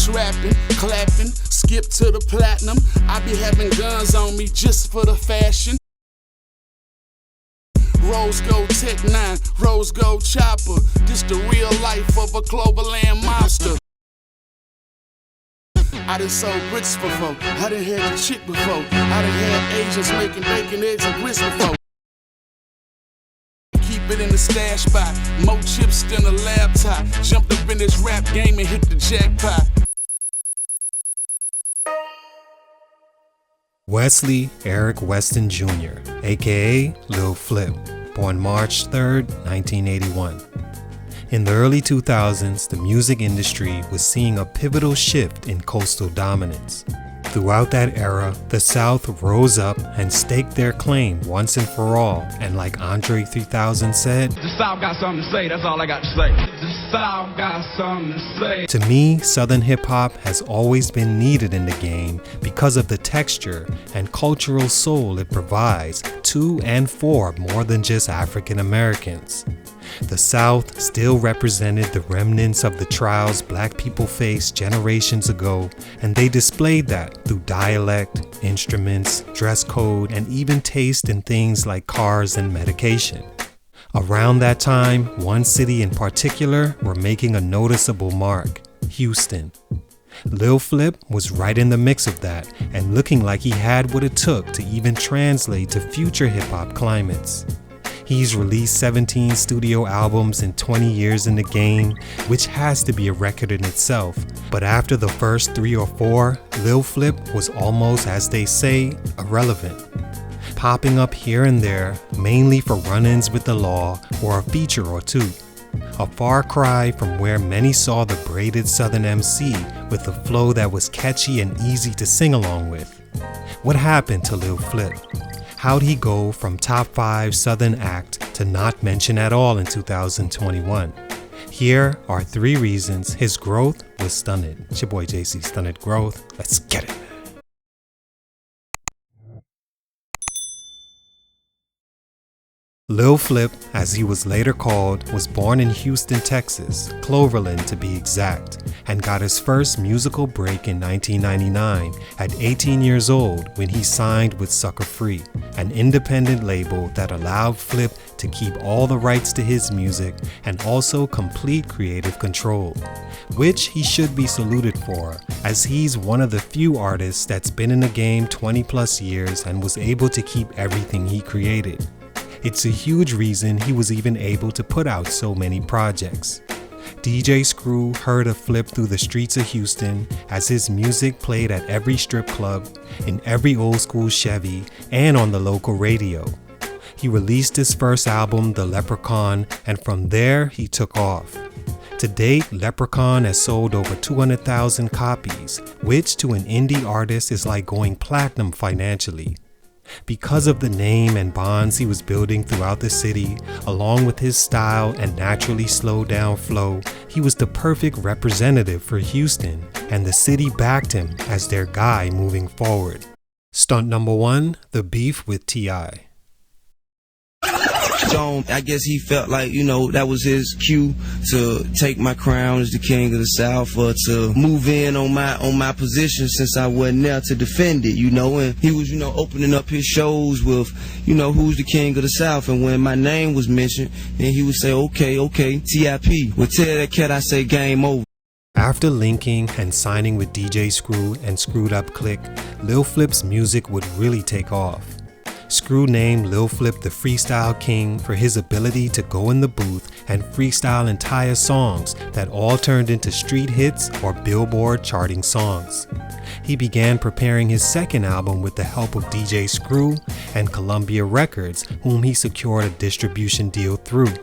finish rapping, clapping, skip to the platinum. I be having guns on me just for the fashion. Rose gold Tech 9, rose gold chopper. This the real life of a Cloverland monster. I done sold bricks before, I done had a chick before, I done had Asians making bacon, eggs, and grits before. Keep it in the stash spot, more chips than a laptop. Jumped up in this rap game and hit the jackpot. Wesley Eric Weston Jr., aka Lil Flip, born March 3rd, 1981. In the early 2000s, the music industry was seeing a pivotal shift in coastal dominance. Throughout that era, the South rose up and staked their claim once and for all, and like Andre 3000 said, "The South got something to say, that's all I got to say. The South got something to say." To me, Southern hip-hop has always been needed in the game because of the texture and cultural soul it provides to and for more than just African Americans. The South still represented the remnants of the trials Black people faced generations ago, and they displayed that through dialect, instruments, dress code, and even taste in things like cars and medication. Around that time, one city in particular were making a noticeable mark: Houston. Lil Flip was right in the mix of that and looking like he had what it took to even translate to future hip-hop climates. He's released 17 studio albums in 20 years in the game, which has to be a record in itself. But after the first 3 or 4, Lil Flip was almost, as they say, irrelevant. Popping up here and there, mainly for run-ins with the law or a feature or two. A far cry from where many saw the braided Southern MC with a flow that was catchy and easy to sing along with. What happened to Lil Flip? How'd he go from top 5 Southern act to not mention at all in 2021? Here are 3 reasons his growth was stunted. It's your boy JC, Stunted Growth. Let's get it. Lil Flip, as he was later called, was born in Houston, Texas, Cloverland to be exact, and got his first musical break in 1999 at 18 years old when he signed with Sucker Free, an independent label that allowed Flip to keep all the rights to his music and also complete creative control, which he should be saluted for, as he's one of the few artists that's been in the game 20 plus years and was able to keep everything he created. It's a huge reason he was even able to put out so many projects. DJ Screw heard of Flip through the streets of Houston as his music played at every strip club, in every old school Chevy, and on the local radio. He released his first album, The Leprechaun, and from there he took off. To date, Leprechaun has sold over 200,000 copies, which to an indie artist is like going platinum financially. Because of the name and bonds he was building throughout the city, along with his style and naturally slowed down flow, he was the perfect representative for Houston, and the city backed him as their guy moving forward. Stunt number 1, the beef with T.I. I guess he felt like, that was his cue to take my crown as the king of the South, or to move in on my position since I wasn't there to defend it, and he was, opening up his shows with, who's the king of the South, and when my name was mentioned, then he would say, okay, T.I.P. Well, tell that cat I say game over. After linking and signing with DJ Screw and Screwed Up Click, Lil Flip's music would really take off. Screw named Lil Flip the Freestyle King for his ability to go in the booth and freestyle entire songs that all turned into street hits or Billboard charting songs. He began preparing his second album with the help of DJ Screw and Columbia Records, whom he secured a distribution deal through.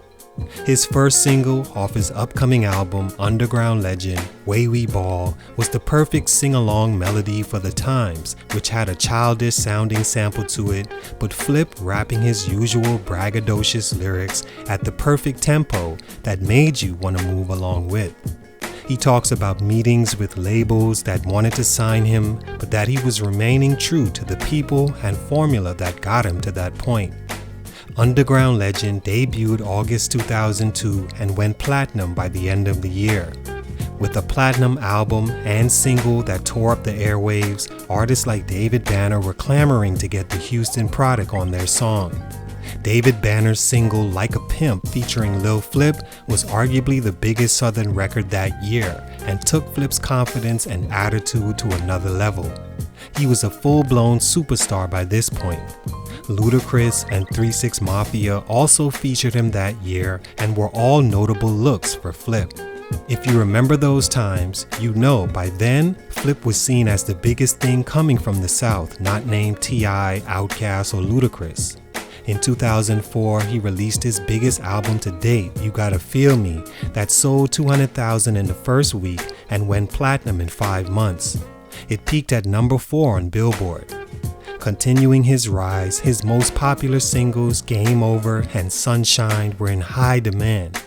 His first single off his upcoming album, Underground Legend, Way We Ball, was the perfect sing-along melody for the times, which had a childish sounding sample to it, but Flip rapping his usual braggadocious lyrics at the perfect tempo that made you want to move along with. He talks about meetings with labels that wanted to sign him, but that he was remaining true to the people and formula that got him to that point. Underground Legend debuted August 2002 and went platinum by the end of the year. With a platinum album and single that tore up the airwaves, artists like David Banner were clamoring to get the Houston product on their song. David Banner's single Like a Pimp featuring Lil Flip was arguably the biggest Southern record that year and took Flip's confidence and attitude to another level. He was a full-blown superstar by this point. Ludacris and 3 6 Mafia also featured him that year and were all notable looks for Flip. If you remember those times, you know by then, Flip was seen as the biggest thing coming from the South, not named T.I., Outkast, or Ludacris. In 2004, he released his biggest album to date, You Gotta Feel Me, that sold 200,000 in the first week and went platinum in 5 months. It peaked at number 4 on Billboard. Continuing his rise, his most popular singles, Game Over and Sunshine, were in high demand.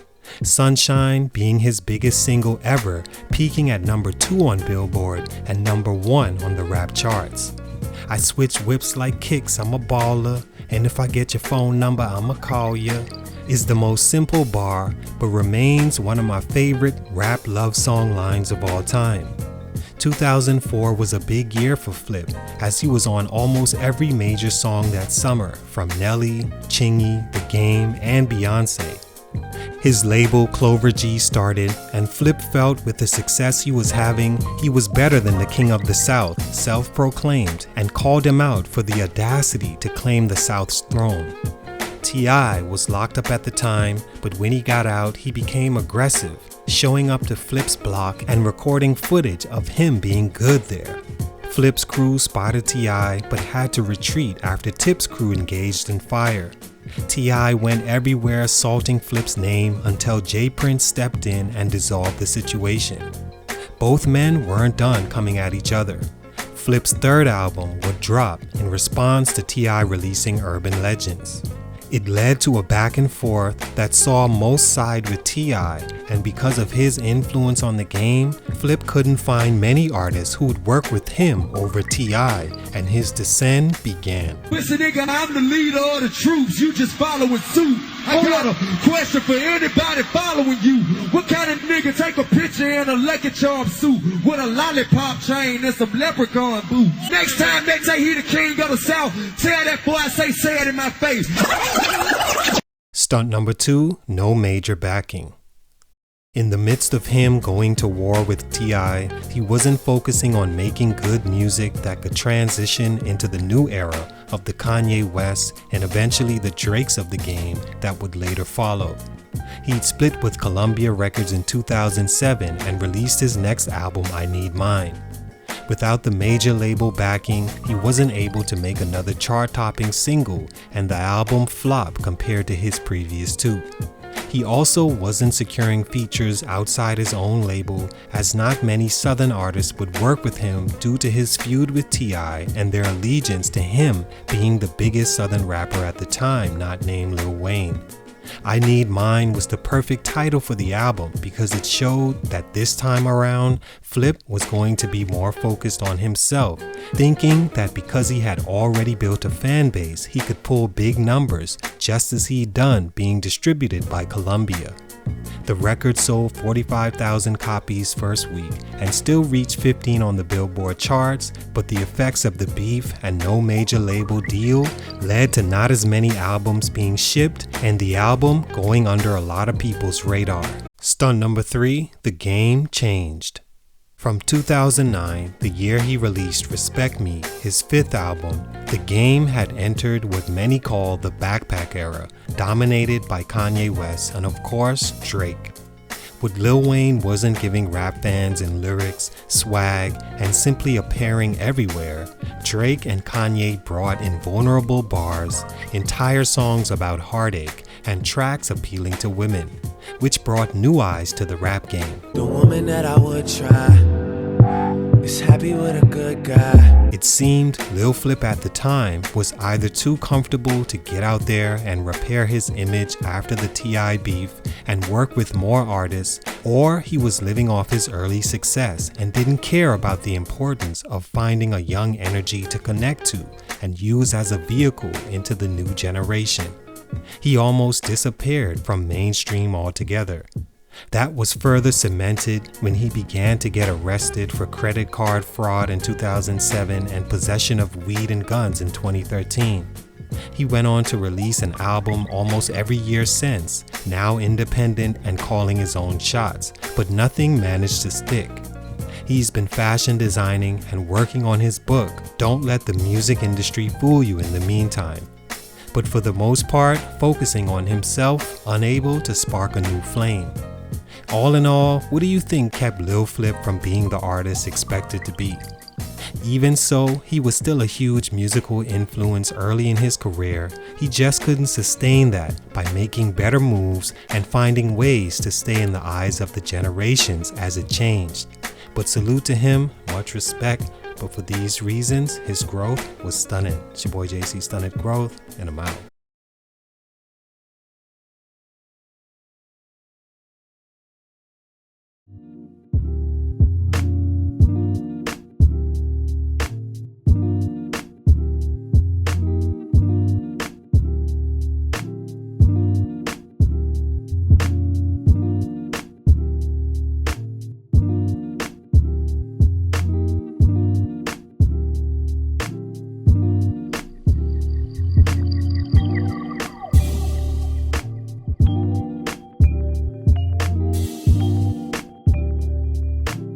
Sunshine being his biggest single ever, peaking at number 2 on Billboard and number 1 on the rap charts. I switch whips like kicks, I'm a baller, and if I get your phone number, I'ma call ya, is the most simple bar, but remains one of my favorite rap love song lines of all time. 2004 was a big year for Flip, as he was on almost every major song that summer, from Nelly, Chingy, The Game, and Beyonce. His label Clover G started, and Flip felt with the success he was having, he was better than the King of the South, self-proclaimed, and called him out for the audacity to claim the South's throne. T.I. was locked up at the time, but when he got out, he became aggressive, showing up to Flip's block and recording footage of him being good there. Flip's crew spotted T.I. but had to retreat after Tip's crew engaged in fire. T.I. went everywhere assaulting Flip's name until J Prince stepped in and dissolved the situation. Both men weren't done coming at each other. Flip's third album would drop in response to T.I. releasing Urban Legends. It led to a back and forth that saw most side with T.I., and because of his influence on the game, Flip couldn't find many artists who'd work with him over T.I., and his descent began. Listen, nigga, I'm the leader of the troops. You just following suit. I got a question for anybody following you. What kind of nigga take a picture in a Lucky Charm suit with a lollipop chain and some leprechaun boots? Next time they say he the king of the South, tell that boy I say it in my face. Stunt number 2, no major backing. In the midst of him going to war with T.I., he wasn't focusing on making good music that could transition into the new era of the Kanye West and eventually the Drakes of the game that would later follow. He'd split with Columbia Records in 2007 and released his next album, I Need Mine. Without the major label backing, he wasn't able to make another chart-topping single, and the album flopped compared to his previous 2. He also wasn't securing features outside his own label, as not many Southern artists would work with him due to his feud with T.I. and their allegiance to him being the biggest Southern rapper at the time, not named Lil Wayne. I Need Mine was the perfect title for the album because it showed that this time around, Flip was going to be more focused on himself, thinking that because he had already built a fan base, he could pull big numbers, just as he'd done being distributed by Columbia. The record sold 45,000 copies first week and still reached 15 on the Billboard charts, but the effects of the beef and no major label deal led to not as many albums being shipped and the album going under a lot of people's radar. Stunt number 3, The Game Changed. From 2009, the year he released Respect Me, his 5th album, The Game had entered what many call the backpack era, dominated by Kanye West and of course Drake. What Lil Wayne wasn't giving rap fans in lyrics, swag, and simply appearing everywhere, Drake and Kanye brought in vulnerable bars, entire songs about heartache, and tracks appealing to women, which brought new eyes to the rap game. The woman that I would try is happy with a good guy. It seemed Lil Flip at the time was either too comfortable to get out there and repair his image after the T.I. beef and work with more artists, or he was living off his early success and didn't care about the importance of finding a young energy to connect to and use as a vehicle into the new generation. He almost disappeared from mainstream altogether. That was further cemented when he began to get arrested for credit card fraud in 2007 and possession of weed and guns in 2013. He went on to release an album almost every year since, now independent and calling his own shots, but nothing managed to stick. He's been fashion designing and working on his book, Don't Let the Music Industry Fool You in the meantime. But for the most part, focusing on himself, unable to spark a new flame. All in all, what do you think kept Lil Flip from being the artist expected to be? Even so, he was still a huge musical influence early in his career. He just couldn't sustain that by making better moves and finding ways to stay in the eyes of the generations as it changed. But salute to him, much respect, but for these reasons, his growth was stunning. It's your boy JC Stunted Growth, and I'm out.